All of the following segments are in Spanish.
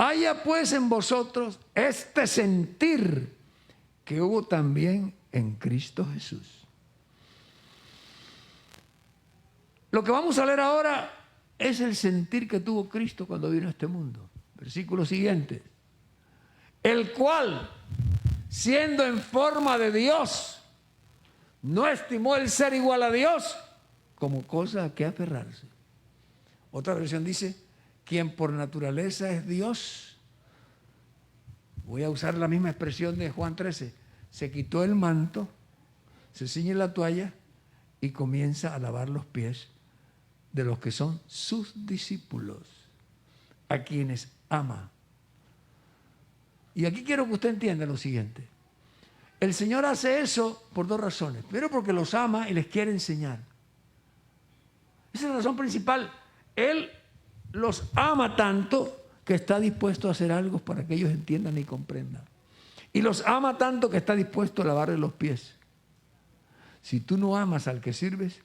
Haya pues en vosotros este sentir que hubo también en Cristo Jesús. Lo que vamos a leer ahora es el sentir que tuvo Cristo cuando vino a este mundo. Versículo siguiente. El cual, siendo en forma de Dios, no estimó el ser igual a Dios como cosa a que aferrarse. Otra versión dice, quien por naturaleza es Dios. Voy a usar la misma expresión de Juan 13. Se quitó el manto, se ciñe la toalla y comienza a lavar los pies de los que son sus discípulos, a quienes ama. Y aquí quiero que usted entienda lo siguiente. El Señor hace eso por dos razones. Primero, porque los ama y les quiere enseñar. Esa es la razón principal. Él los ama tanto que está dispuesto a hacer algo para que ellos entiendan y comprendan. Y los ama tanto que está dispuesto a lavarle los pies. Si tú no amas al que sirves,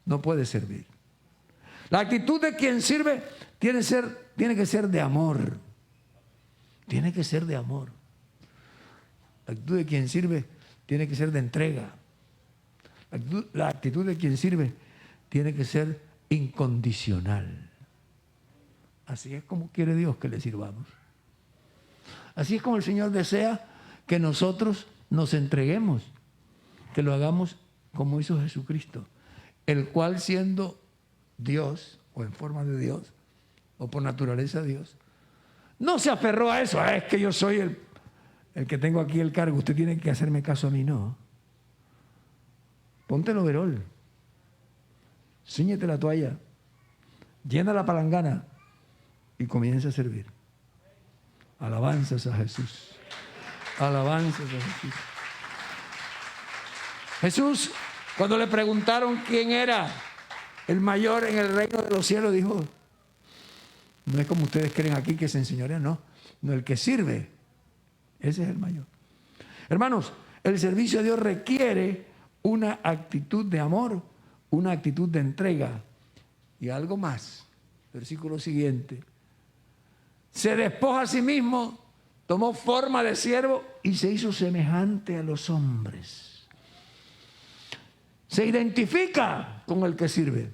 no puedes servir. La actitud de quien sirve tiene que ser de amor. Tiene que ser de amor. La actitud de quien sirve tiene que ser de entrega. La actitud de quien sirve tiene que ser incondicional. Así es como quiere Dios que le sirvamos. Así es como el Señor desea que nosotros nos entreguemos, que lo hagamos como hizo Jesucristo, el cual siendo Dios, o en forma de Dios, o por naturaleza Dios, no se aferró a eso. Es que yo soy el que tengo aquí el cargo, usted tiene que hacerme caso a mí. No. Ponte el overol, cíñete la toalla, llena la palangana y comienza a servir. Alabanzas a Jesús. Alabanzas a Jesús. Jesús, cuando le preguntaron quién era el mayor en el reino de los cielos, dijo, no es como ustedes creen aquí que se enseñorea, no, el que sirve, ese es el mayor. Hermanos, el servicio a Dios requiere una actitud de amor, una actitud de entrega y algo más. Versículo siguiente. Se despoja a sí mismo, tomó forma de siervo y se hizo semejante a los hombres. Se identifica con el que sirve.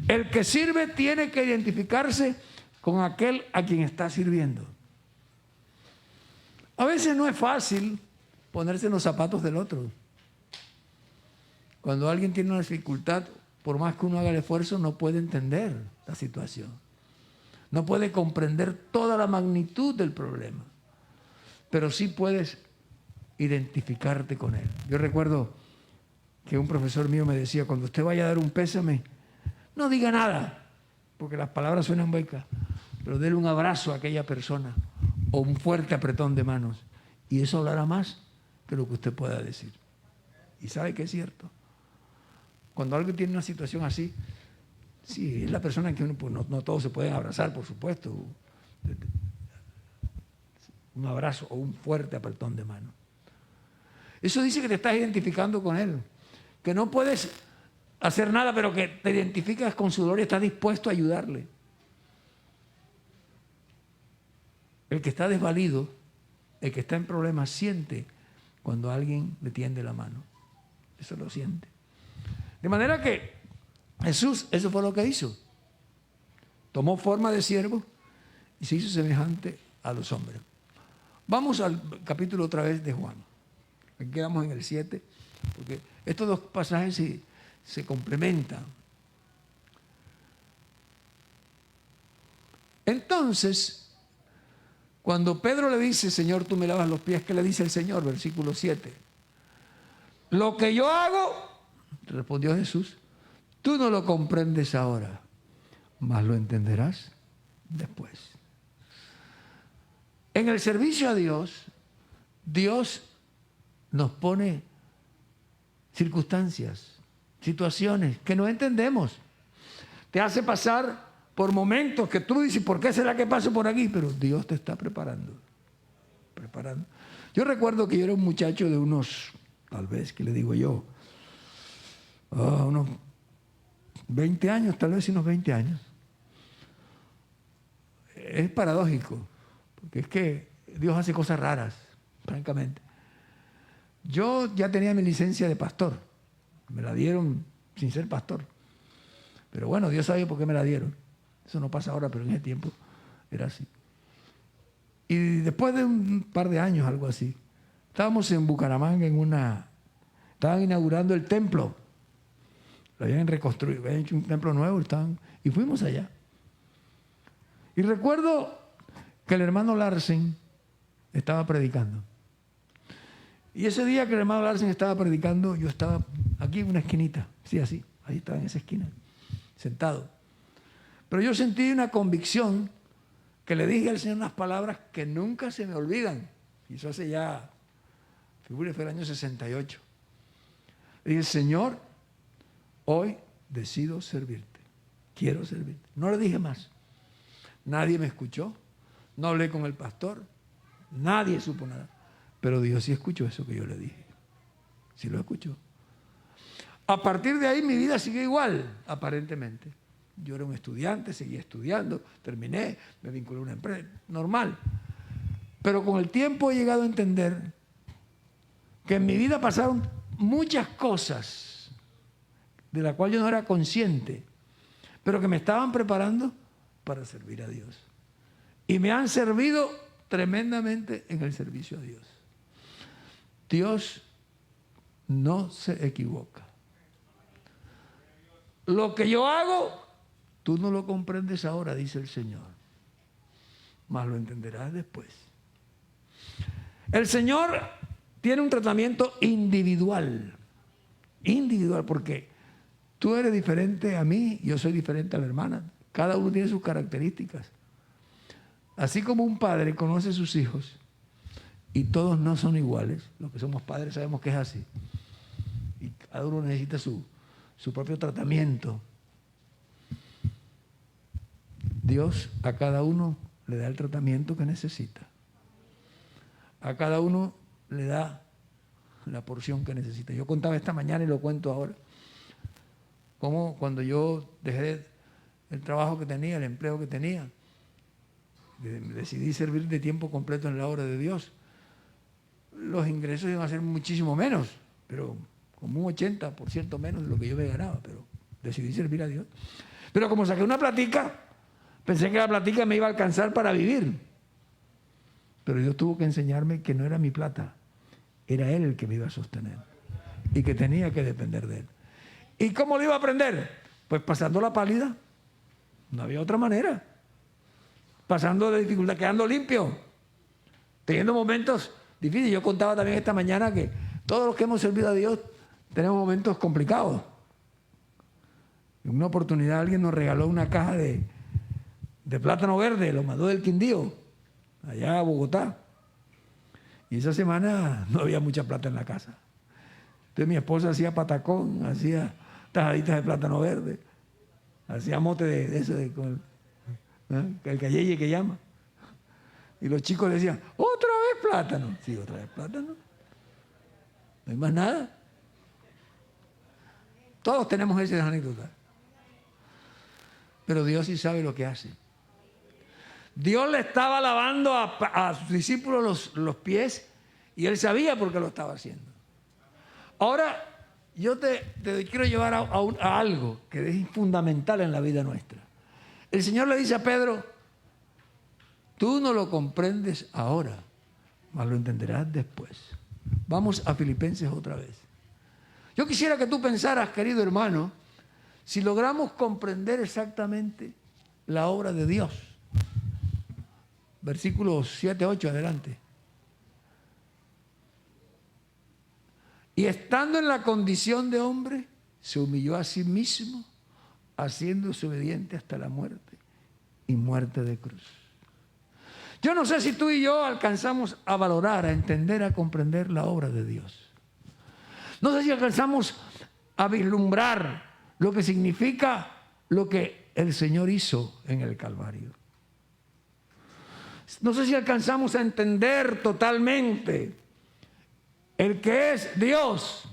El que sirve tiene que identificarse con aquel a quien está sirviendo. A veces no es fácil ponerse en los zapatos del otro. Cuando alguien tiene una dificultad, por más que uno haga el esfuerzo, no puede entender la situación. No puede comprender toda la magnitud del problema. Pero sí puedes identificarte con él. Yo recuerdo que un profesor mío me decía, cuando usted vaya a dar un pésame, no diga nada, porque las palabras suenan huecas, pero déle un abrazo a aquella persona o un fuerte apretón de manos. Y eso hablará más que lo que usted pueda decir. Y sabe que es cierto. Cuando alguien tiene una situación así, sí, es la persona en que uno, pues no todos se pueden abrazar, por supuesto. Un abrazo o un fuerte apretón de mano. Eso dice que te estás identificando con él. Que no puedes hacer nada, pero que te identificas con su dolor y estás dispuesto a ayudarle. El que está desvalido, el que está en problemas, siente cuando alguien le tiende la mano. Eso lo siente. De manera que Jesús, eso fue lo que hizo. Tomó forma de siervo y se hizo semejante a los hombres. Vamos al capítulo otra vez de Juan. Aquí quedamos en el 7, porque estos dos pasajes se complementan. Entonces, cuando Pedro le dice, Señor, tú me lavas los pies, ¿qué le dice el Señor? Versículo 7. Lo que yo hago, respondió Jesús, tú no lo comprendes ahora, mas lo entenderás después. En el servicio a Dios, Dios nos pone circunstancias, situaciones que no entendemos. Te hace pasar por momentos que tú dices, ¿por qué será que paso por aquí? Pero Dios te está preparando. Yo recuerdo que yo era un muchacho de unos, tal vez, ¿qué le digo yo? Unos 20 años, tal vez unos 20 años. es paradójico, porque es que Dios hace cosas raras, francamente. Yo ya tenía mi licencia de pastor, me la dieron sin ser pastor. Pero bueno, Dios sabe por qué me la dieron. Eso no pasa ahora, pero en ese tiempo era así. Y después de un par de años, algo así, estábamos en Bucaramanga estaban inaugurando el templo. Lo habían reconstruido, habían hecho un templo nuevo y fuimos allá. Y recuerdo que el hermano Larsen estaba predicando. Y ese día que el hermano Larsen estaba predicando, yo estaba aquí en una esquinita, sí, así, ahí estaba en esa esquina, sentado. Pero yo sentí una convicción que le dije al Señor unas palabras que nunca se me olvidan. Y eso hace ya, fue el año 68. Le dije, Señor, hoy decido servirte, quiero servirte. No le dije más. Nadie me escuchó, no hablé con el pastor, nadie supo nada. Pero Dios sí escuchó eso que yo le dije. Sí lo escuchó. A partir de ahí mi vida sigue igual, aparentemente. Yo era un estudiante, seguía estudiando, terminé, me vinculé a una empresa, normal. Pero con el tiempo he llegado a entender que en mi vida pasaron muchas cosas de las cuales yo no era consciente, pero que me estaban preparando para servir a Dios. Y me han servido tremendamente en el servicio a Dios. Dios no se equivoca. Lo que yo hago, tú no lo comprendes ahora, dice el Señor, mas lo entenderás después. El Señor tiene un tratamiento individual, porque tú eres diferente a mí, yo soy diferente a la hermana. Cada uno tiene sus características. Así como un padre conoce a sus hijos y todos no son iguales, los que somos padres sabemos que es así. Y cada uno necesita su propio tratamiento. Dios a cada uno le da el tratamiento que necesita. A cada uno le da la porción que necesita. Yo contaba esta mañana y lo cuento ahora. Cómo cuando yo dejé el trabajo que tenía, el empleo que tenía, decidí servir de tiempo completo en la obra de Dios. Los ingresos iban a ser muchísimo menos, pero como un 80% menos de lo que yo me ganaba, pero decidí servir a Dios. Pero como saqué una platica, pensé que la platica me iba a alcanzar para vivir. Pero Dios tuvo que enseñarme que no era mi plata, era Él el que me iba a sostener y que tenía que depender de Él. ¿Y cómo lo iba a aprender? Pues pasando la pálida. No había otra manera. Pasando de dificultad, quedando limpio, teniendo momentos difíciles. Yo contaba también esta mañana que todos los que hemos servido a Dios tenemos momentos complicados. En una oportunidad alguien nos regaló una caja de plátano verde, lo mandó del Quindío, allá a Bogotá. Y esa semana no había mucha plata en la casa. Entonces mi esposa hacía patacón, hacía tajaditas de plátano verde, hacía mote de eso, el cayeye que llama. Y los chicos le decían, ¿otra vez plátano? Sí, otra vez plátano. No hay más nada. Todos tenemos esas anécdotas. Pero Dios sí sabe lo que hace. Dios le estaba lavando a sus discípulos los pies y Él sabía por qué lo estaba haciendo. Ahora, yo te quiero llevar a algo que es fundamental en la vida nuestra. El Señor le dice a Pedro, tú no lo comprendes ahora, mas lo entenderás después. Vamos a Filipenses otra vez. Yo quisiera que tú pensaras, querido hermano, si logramos comprender exactamente la obra de Dios. Versículos 7, 8, adelante. Y estando en la condición de hombre, se humilló a sí mismo, haciéndose obediente hasta la muerte y muerte de cruz. Yo no sé si tú y yo alcanzamos a valorar, a entender, a comprender la obra de Dios. No sé si alcanzamos a vislumbrar lo que significa lo que el Señor hizo en el Calvario. No sé si alcanzamos a entender totalmente el que es Dios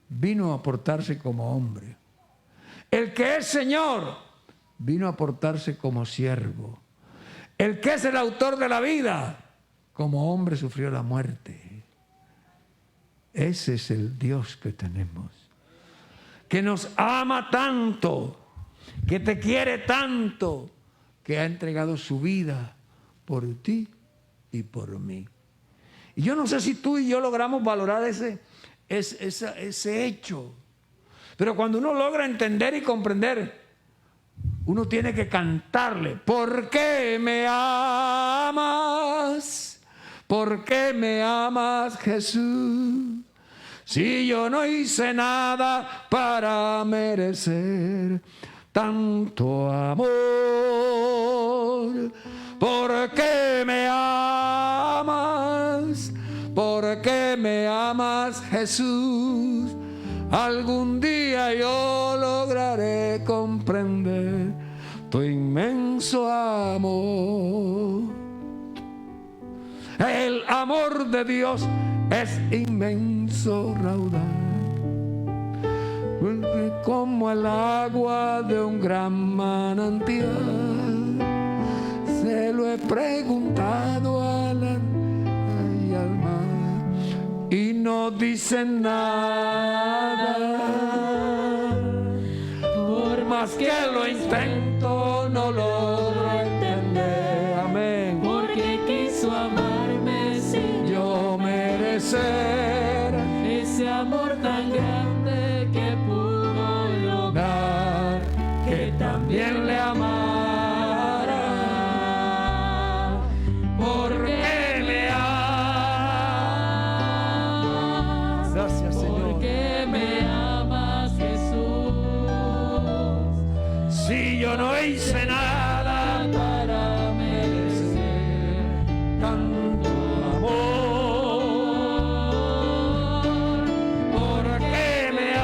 vino a portarse como hombre. El que es Señor vino a portarse como siervo. el que es el autor de la vida, como hombre sufrió la muerte. Ese es el Dios que tenemos, que nos ama tanto, que te quiere tanto, que ha entregado su vida por ti y por mí. Y yo no sé si tú y yo logramos valorar ese hecho, pero cuando uno logra entender y comprender, uno tiene que cantarle: ¿por qué me amas? ¿Por qué me amas, Jesús? Si yo no hice nada para merecer tanto amor. ¿Por qué me amas? ¿Por qué me amas, Jesús? Algún día yo lograré comprender tu inmenso amor. El amor de Dios es inmenso raudal, como el agua de un gran manantial. Se lo he preguntado al mar y no dicen nada. Por más que lo intento, no logro entender. Amén. Porque quiso amarme sin yo merecer ese amor tan grande que pudo lograr que también le amara. Porque me amas. Gracias, Señor. Porque me amas, Jesús. Si yo no hice nada Para merecer tanto amor, porque me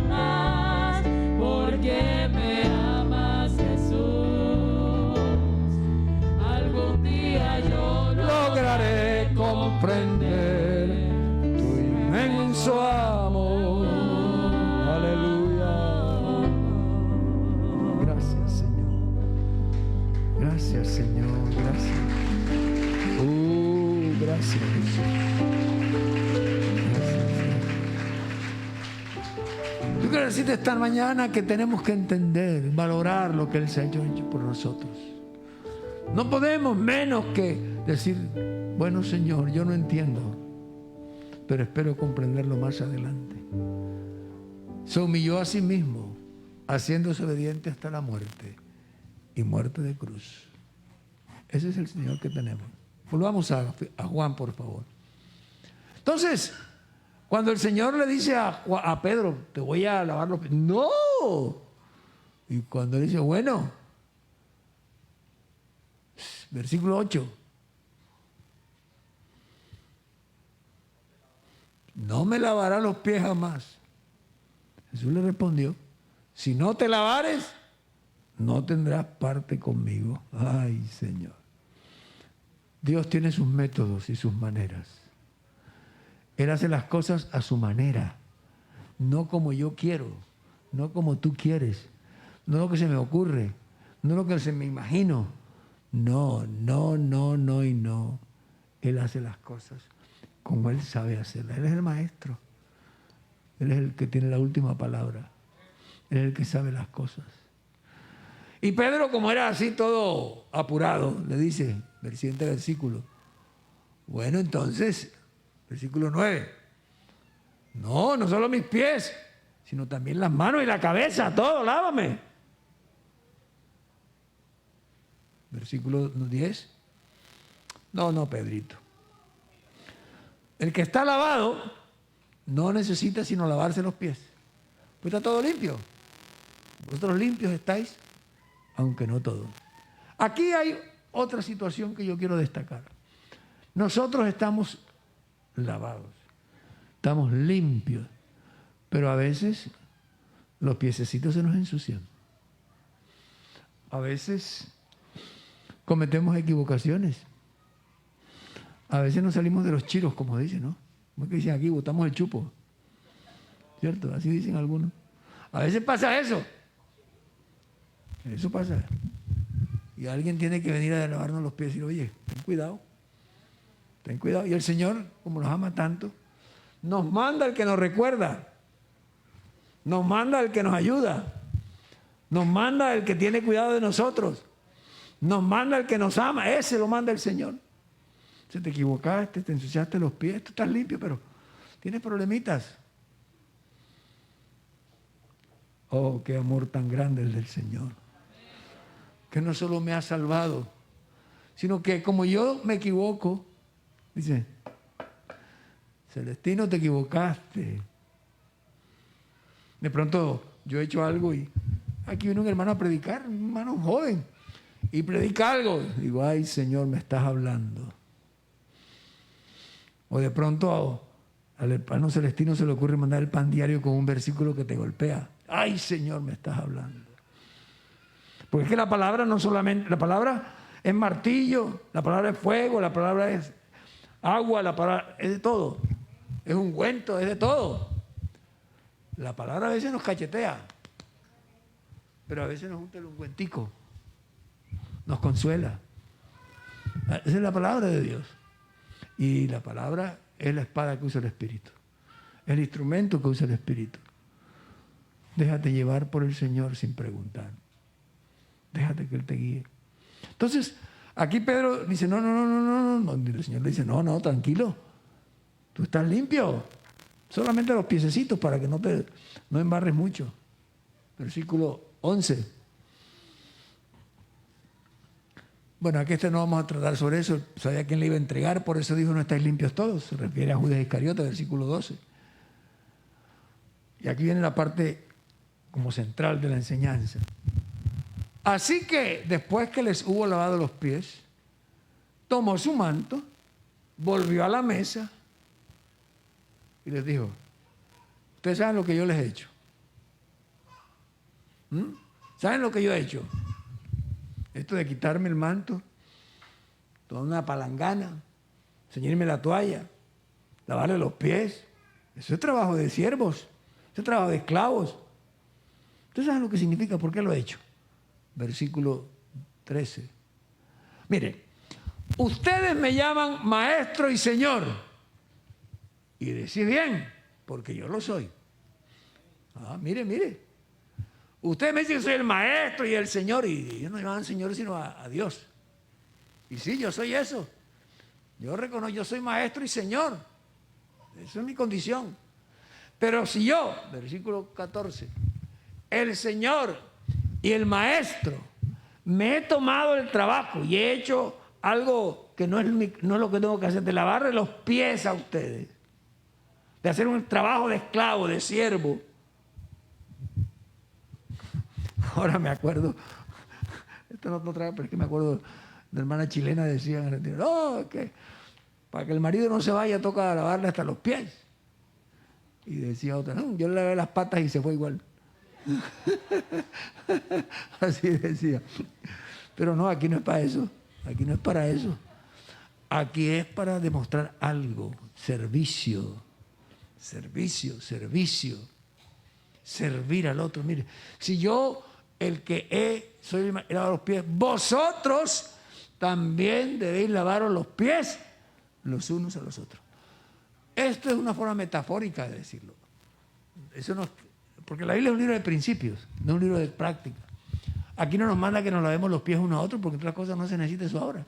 amas, porque me amas, Jesús. Algún día yo lograré comprender tu inmenso amor. Aleluya. Gracias, Señor. Gracias, Señor. Gracias. Gracias, Jesús. Gracias. Yo quiero decirte esta mañana que tenemos que entender, valorar lo que Él se ha hecho por nosotros. No podemos menos que decir: bueno, Señor, yo no entiendo, pero espero comprenderlo más adelante. Se humilló a sí mismo, haciéndose obediente hasta la muerte, y muerte de cruz. Ese es el Señor que tenemos. Volvamos a Juan, por favor. Entonces, cuando el Señor le dice a Pedro: te voy a lavar los pies. ¡No! Y cuando le dice: bueno, versículo 8. No me lavará los pies jamás. Jesús le respondió: si no te lavares, no tendrás parte conmigo. Ay, Señor. Dios tiene sus métodos y sus maneras. Él hace las cosas a su manera, no como yo quiero, no como tú quieres, no lo que se me ocurre, no lo que se me imagino. No, no, no, no y no. Él hace las cosas como Él sabe hacerlas. Él es el maestro. Él es el que tiene la última palabra. Él es el que sabe las cosas. Y Pedro, como era así todo apurado, le dice, el siguiente versículo: bueno, entonces, versículo 9. No, no solo mis pies, sino también las manos y la cabeza, todo, lávame. Versículo 10. No, Pedrito. El que está lavado no necesita sino lavarse los pies. Pues está todo limpio. Vosotros limpios estáis, aunque no todos. Aquí hay otra situación que yo quiero destacar. Nosotros estamos lavados, estamos limpios, pero a veces los piececitos se nos ensucian. A veces cometemos equivocaciones. A veces nos salimos de los chiros, como dicen, ¿no? Como que dicen aquí, botamos el chupo. ¿Cierto? Así dicen algunos. A veces pasa eso. Eso pasa. Y alguien tiene que venir a lavarnos los pies y decir, oye, ten cuidado. Ten cuidado. Y el Señor, como nos ama tanto, nos manda al que nos recuerda. Nos manda al que nos ayuda. Nos manda al que tiene cuidado de nosotros. Nos manda al que nos ama. Ese lo manda el Señor. Si te equivocaste, te ensuciaste los pies, tú estás limpio, pero tienes problemitas. Oh, qué amor tan grande el del Señor. Que no solo me ha salvado, sino que como yo me equivoco, dice, Celestino, te equivocaste. De pronto yo he hecho algo y aquí viene un hermano a predicar, un hermano joven, y predica algo. Digo, ay Señor, me estás hablando. O de pronto al hermano Celestino se le ocurre mandar el pan diario con un versículo que te golpea. Ay Señor, me estás hablando. Porque es que la palabra no solamente, la palabra es martillo, la palabra es fuego, la palabra es agua, la palabra es de todo. Es ungüento, es de todo. La palabra a veces nos cachetea, pero a veces nos unta el ungüentico, nos consuela. Esa es la palabra de Dios. Y la palabra es la espada que usa el Espíritu, el instrumento que usa el Espíritu. Déjate llevar por el Señor sin preguntar. Déjate que Él te guíe. Entonces, aquí Pedro dice, no. El Señor le dice, no, tranquilo. Tú estás limpio. Solamente los piececitos para que no embarres mucho. Versículo 11. Bueno, aquí no vamos a tratar sobre eso. Sabía quién le iba a entregar, por eso dijo, no estáis limpios todos. Se refiere a Judas Iscariote, versículo 12. Y aquí viene la parte como central de la enseñanza. Así que después que les hubo lavado los pies, tomó su manto, volvió a la mesa y les dijo, ustedes saben lo que yo les he hecho. ¿Saben lo que yo he hecho? Esto de quitarme el manto, toda una palangana, ceñirme la toalla, lavarle los pies. Eso es trabajo de siervos, eso es trabajo de esclavos. ¿Ustedes saben lo que significa? ¿Por qué lo he hecho? Versículo 13. Mire, ustedes me llaman maestro y señor. Y decís bien, porque yo lo soy. Mire. Ustedes me dicen que soy el maestro y el señor, y ellos no llaman señor sino a Dios. Y sí, yo soy eso. Yo reconozco, yo soy maestro y señor. Esa es mi condición. Pero si yo, versículo 14, el señor y el maestro, me he tomado el trabajo y he hecho algo que no es lo que tengo que hacer, de lavarle los pies a ustedes, de hacer un trabajo de esclavo, de siervo. Ahora me acuerdo, esto no trae, pero es que me acuerdo de hermana chilena, decían, no, que para que el marido no se vaya toca lavarle hasta los pies. Y decía otra, no, yo le lavé las patas y se fue igual. Así decía. Pero no, aquí no es para eso. Aquí no es para eso. Aquí es para demostrar algo. Servicio. Servir al otro. Mire, si yo, el que soy el lavado los pies, vosotros también debéis lavaros los pies los unos a los otros. Esto es una forma metafórica de decirlo. Eso no, porque la Biblia es un libro de principios, no un libro de práctica. Aquí no nos manda que nos lavemos los pies uno a otro, porque otras cosas no se necesita eso ahora.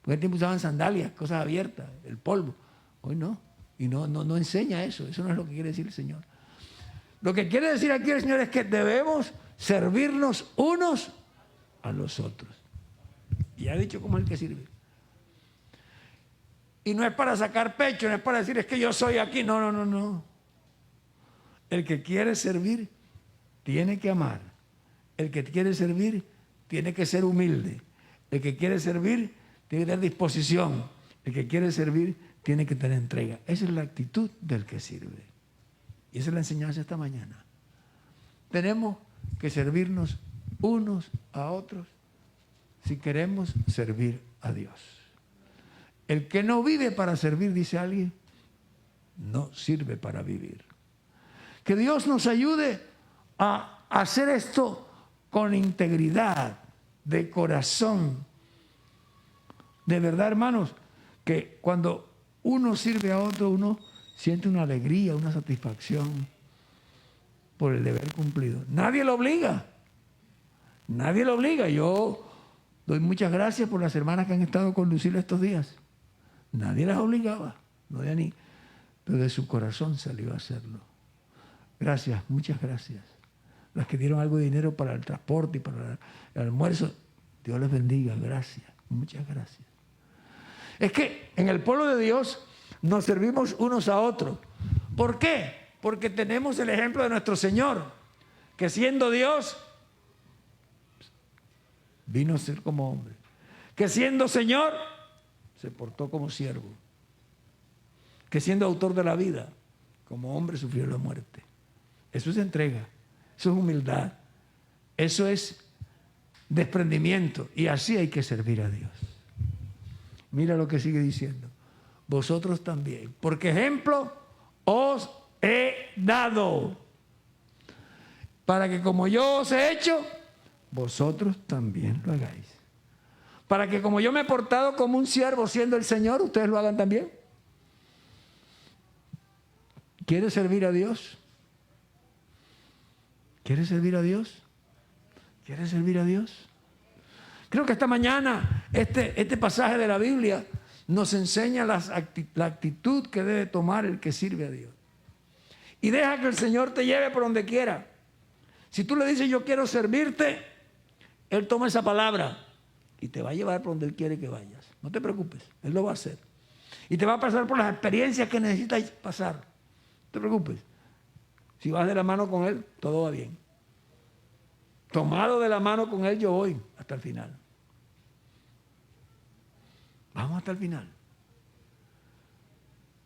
Porque en el tiempo usaban sandalias, cosas abiertas, el polvo. Hoy no. Y no enseña eso. Eso no es lo que quiere decir el Señor. Lo que quiere decir aquí el Señor es que debemos servirnos unos a los otros. Y ha dicho cómo es el que sirve. Y no es para sacar pecho, no es para decir es que yo soy aquí. No. El que quiere servir tiene que amar. El que quiere servir tiene que ser humilde. El que quiere servir tiene que tener disposición. El que quiere servir tiene que tener entrega. Esa es la actitud del que sirve. Y esa es la enseñanza esta mañana. Tenemos que servirnos unos a otros si queremos servir a Dios. El que no vive para servir, dice alguien, no sirve para vivir. Que Dios nos ayude a hacer esto con integridad, de corazón. De verdad, hermanos, que cuando uno sirve a otro, uno siente una alegría, una satisfacción por el deber cumplido. Nadie lo obliga. Nadie lo obliga. Yo doy muchas gracias por las hermanas que han estado con Lucila estos días. Nadie las obligaba. No había ni... Pero de su corazón salió a hacerlo. Gracias, muchas gracias. Las que dieron algo de dinero para el transporte y para el almuerzo, Dios les bendiga. Gracias, muchas gracias. Es que en el pueblo de Dios nos servimos unos a otros. ¿Por qué? Porque tenemos el ejemplo de nuestro Señor, que siendo Dios, vino a ser como hombre. Que siendo Señor, se portó como siervo. Que siendo autor de la vida, como hombre sufrió la muerte. Eso es entrega, eso es humildad, eso es desprendimiento. Y así hay que servir a Dios. Mira lo que sigue diciendo. Vosotros también, porque ejemplo os he dado, para que como yo os he hecho, vosotros también lo hagáis. Para que como yo me he portado como un siervo siendo el Señor, ustedes lo hagan también. ¿Quieres servir a Dios? ¿Quieres servir a Dios? ¿Quieres servir a Dios? Creo que esta mañana este pasaje de la Biblia nos enseña la actitud que debe tomar el que sirve a Dios. Y deja que el Señor te lleve por donde quiera. Si tú le dices yo quiero servirte, Él toma esa palabra y te va a llevar por donde Él quiere que vayas. No te preocupes, Él lo va a hacer. Y te va a pasar por las experiencias que necesitas pasar. No te preocupes. Si vas de la mano con Él, todo va bien. Tomado de la mano con Él, yo voy hasta el final. Vamos hasta el final.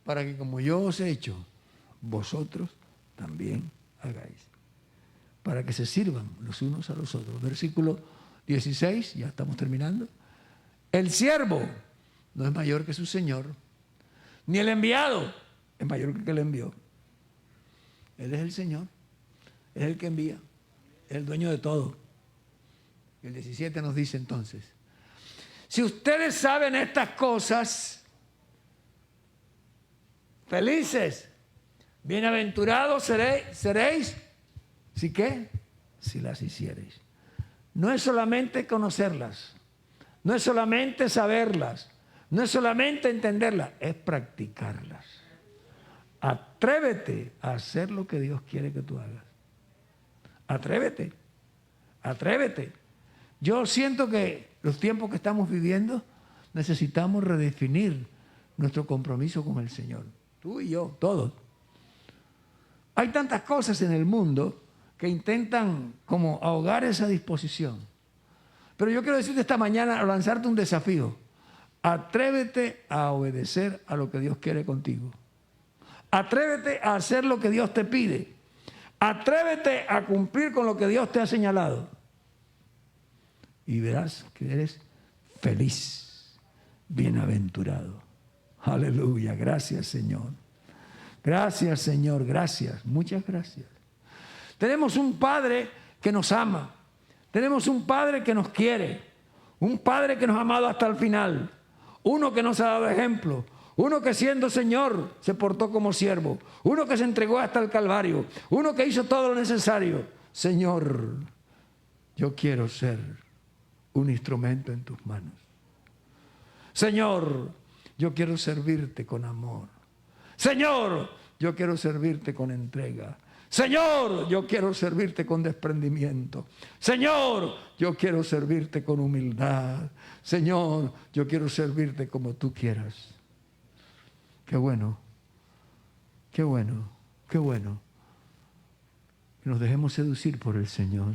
Para que como yo os he hecho, vosotros también hagáis. Para que se sirvan los unos a los otros. Versículo 16, ya estamos terminando. El siervo no es mayor que su señor, ni el enviado es mayor que el que le envió. Él es el Señor, es el que envía, es el dueño de todo. El 17 nos dice entonces, si ustedes saben estas cosas, felices, bienaventurados seréis, ¿sí qué? Si las hiciereis. No es solamente conocerlas, no es solamente saberlas, no es solamente entenderlas, es practicarlas. Atrévete a hacer lo que Dios quiere que tú hagas. Atrévete, atrévete. Yo siento que los tiempos que estamos viviendo necesitamos redefinir nuestro compromiso con el Señor. Tú y yo, todos. Hay tantas cosas en el mundo que intentan como ahogar esa disposición. Pero yo quiero decirte esta mañana, lanzarte un desafío. Atrévete a obedecer a lo que Dios quiere contigo. Atrévete a hacer lo que Dios te pide. Atrévete a cumplir con lo que Dios te ha señalado. Y verás que eres feliz, bienaventurado. Aleluya, gracias Señor. Gracias Señor, gracias, muchas gracias. Tenemos un Padre que nos ama. Tenemos un Padre que nos quiere. Un Padre que nos ha amado hasta el final. Uno que nos ha dado ejemplo. Uno que siendo Señor se portó como siervo. Uno que se entregó hasta el Calvario. Uno que hizo todo lo necesario. Señor, yo quiero ser un instrumento en tus manos. Señor, yo quiero servirte con amor. Señor, yo quiero servirte con entrega. Señor, yo quiero servirte con desprendimiento. Señor, yo quiero servirte con humildad. Señor, yo quiero servirte como tú quieras. Qué bueno, qué bueno, qué bueno. Que nos dejemos seducir por el Señor.